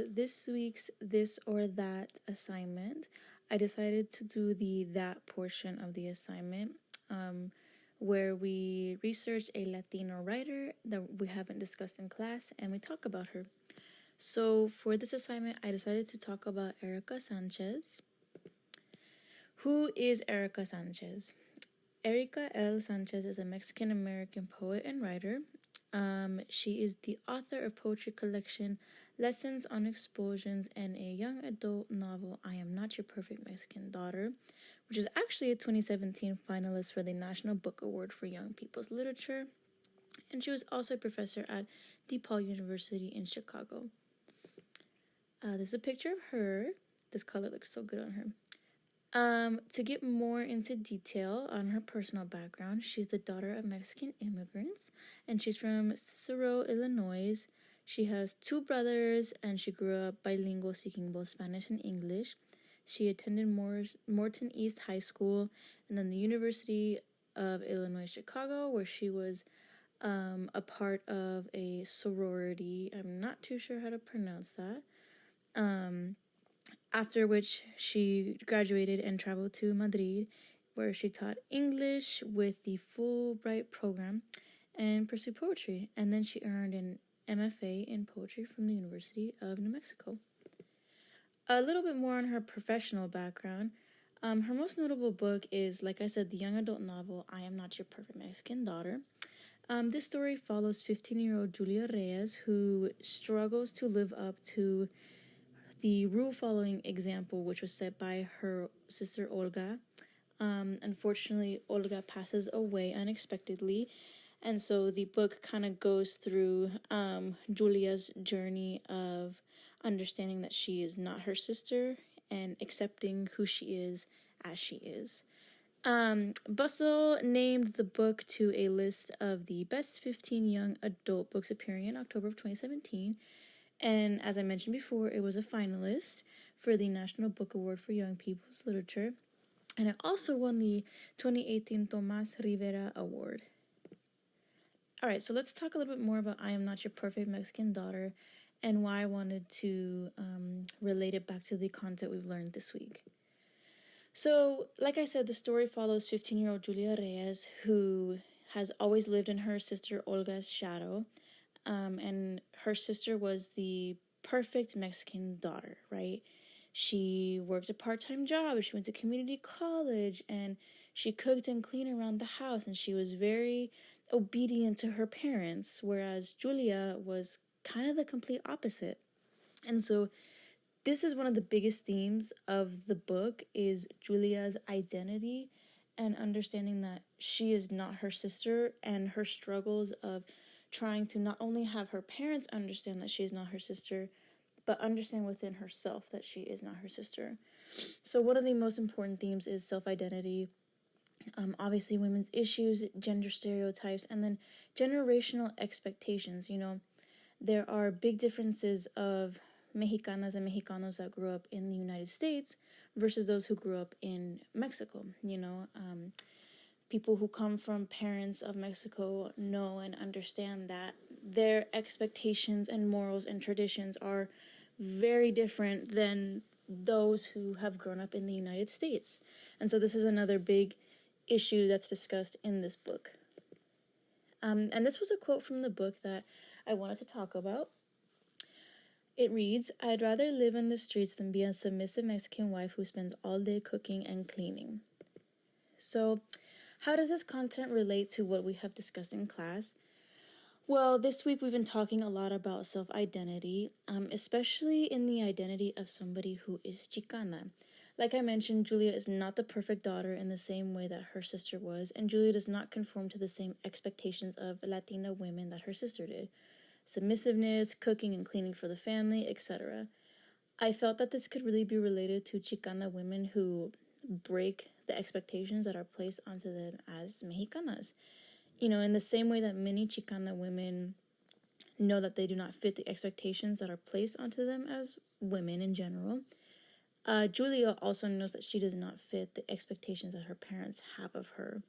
for this week's This or That assignment, I decided to do the that portion of the assignment, where we research a Latino writer that we haven't discussed in class and we talk about her. So for this assignment, I decided to talk about Erika Sanchez. Who is Erika Sanchez? Erika L. Sanchez is a Mexican-American poet and writer. She is the author of poetry collection Lessons on Explosions and a young adult novel, I Am Not Your Perfect Mexican Daughter, which is actually a 2017 finalist for the National Book Award for Young People's Literature. And she was also a professor at DePaul University in Chicago. This is a picture of her. This color looks so good on her. To get more into detail on her personal background, she's the daughter of Mexican immigrants, and she's from Cicero, Illinois. She has two brothers, and she grew up bilingual, speaking both Spanish and English. She attended Morton East High School, and then the University of Illinois, Chicago, where she was a part of a sorority. I'm not too sure how to pronounce that. After which she graduated and traveled to Madrid, where she taught English with the Fulbright program and pursued poetry. And then she earned an MFA in poetry from the University of New Mexico. A little bit more on her professional background. Her most notable book is, like I said, the young adult novel, I Am Not Your Perfect Mexican Daughter. This story follows 15-year-old Julia Reyes, who struggles to live up to the rule-following example, which was set by her sister Olga. Unfortunately, Olga passes away unexpectedly, and so the book kind of goes through Julia's journey of understanding that she is not her sister and accepting who she is as she is. Bustle named the book to a list of the best 15 young adult books appearing in October of 2017. And as I mentioned before, it was a finalist for the National Book Award for Young People's Literature. And it also won the 2018 Tomas Rivera Award. All right, so let's talk a little bit more about I Am Not Your Perfect Mexican Daughter and why I wanted to relate it back to the content we've learned this week. So, like I said, the story follows 15-year-old Julia Reyes, who has always lived in her sister Olga's shadow. And her sister was the perfect Mexican daughter, right? She worked a part-time job, she went to community college, and she cooked and cleaned around the house, and she was very obedient to her parents, whereas Julia was kind of the complete opposite. And so this is one of the biggest themes of the book, is Julia's identity and understanding that she is not her sister, and her struggles of trying to not only have her parents understand that she is not her sister, but understand within herself that she is not her sister. So one of the most important themes is self-identity, obviously women's issues, gender stereotypes, and then generational expectations. You know, there are big differences of Mexicanas and Mexicanos that grew up in the United States versus those who grew up in Mexico. You know, people who come from parents of Mexico know and understand that their expectations and morals and traditions are very different than those who have grown up in the United States. And so this is another big issue that's discussed in this book. And this was a quote from the book that I wanted to talk about. It reads, I'd rather live in the streets than be a submissive Mexican wife who spends all day cooking and cleaning. So, how does this content relate to what we have discussed in class? Well, this week we've been talking a lot about self-identity, especially in the identity of somebody who is Chicana. Like I mentioned, Julia is not the perfect daughter in the same way that her sister was, and Julia does not conform to the same expectations of Latina women that her sister did. Submissiveness, cooking and cleaning for the family, etc. I felt that this could really be related to Chicana women who break the expectations that are placed onto them as Mexicanas. You know, in the same way that many Chicana women know that they do not fit the expectations that are placed onto them as women in general, Julia also knows that she does not fit the expectations that her parents have of her.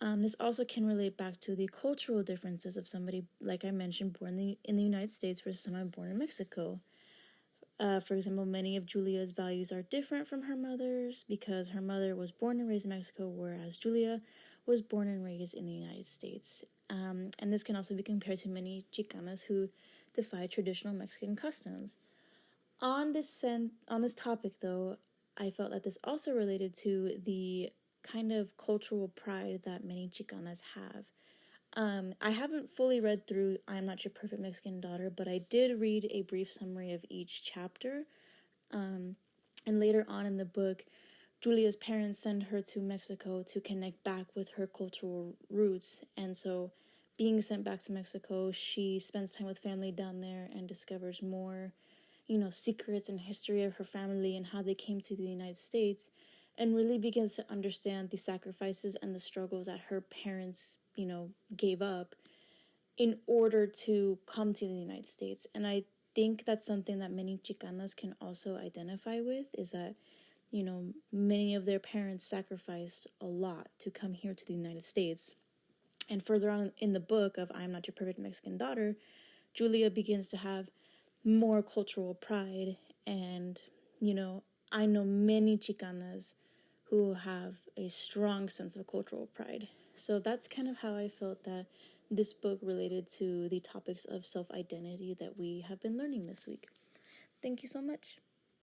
This also can relate back to the cultural differences of somebody, like I mentioned, born in the United States versus someone born in Mexico. For example, many of Julia's values are different from her mother's because her mother was born and raised in Mexico, whereas Julia was born and raised in the United States. And this can also be compared to many Chicanas who defy traditional Mexican customs. On this topic, though, I felt that this also related to the kind of cultural pride that many Chicanas have. I haven't fully read through I Am Not Your Perfect Mexican Daughter, but I did read a brief summary of each chapter. And later on in the book, Julia's parents send her to Mexico to connect back with her cultural roots. And so, being sent back to Mexico, she spends time with family down there and discovers more, secrets and history of her family and how they came to the United States, and really begins to understand the sacrifices and the struggles that her parents, gave up in order to come to the United States. And I think that's something that many Chicanas can also identify with, is that, many of their parents sacrificed a lot to come here to the United States. And further on in the book of I Am Not Your Perfect Mexican Daughter, Julia begins to have more cultural pride. And, I know many Chicanas who have a strong sense of cultural pride. So that's kind of how I felt that this book related to the topics of self-identity that we have been learning this week. Thank you so much.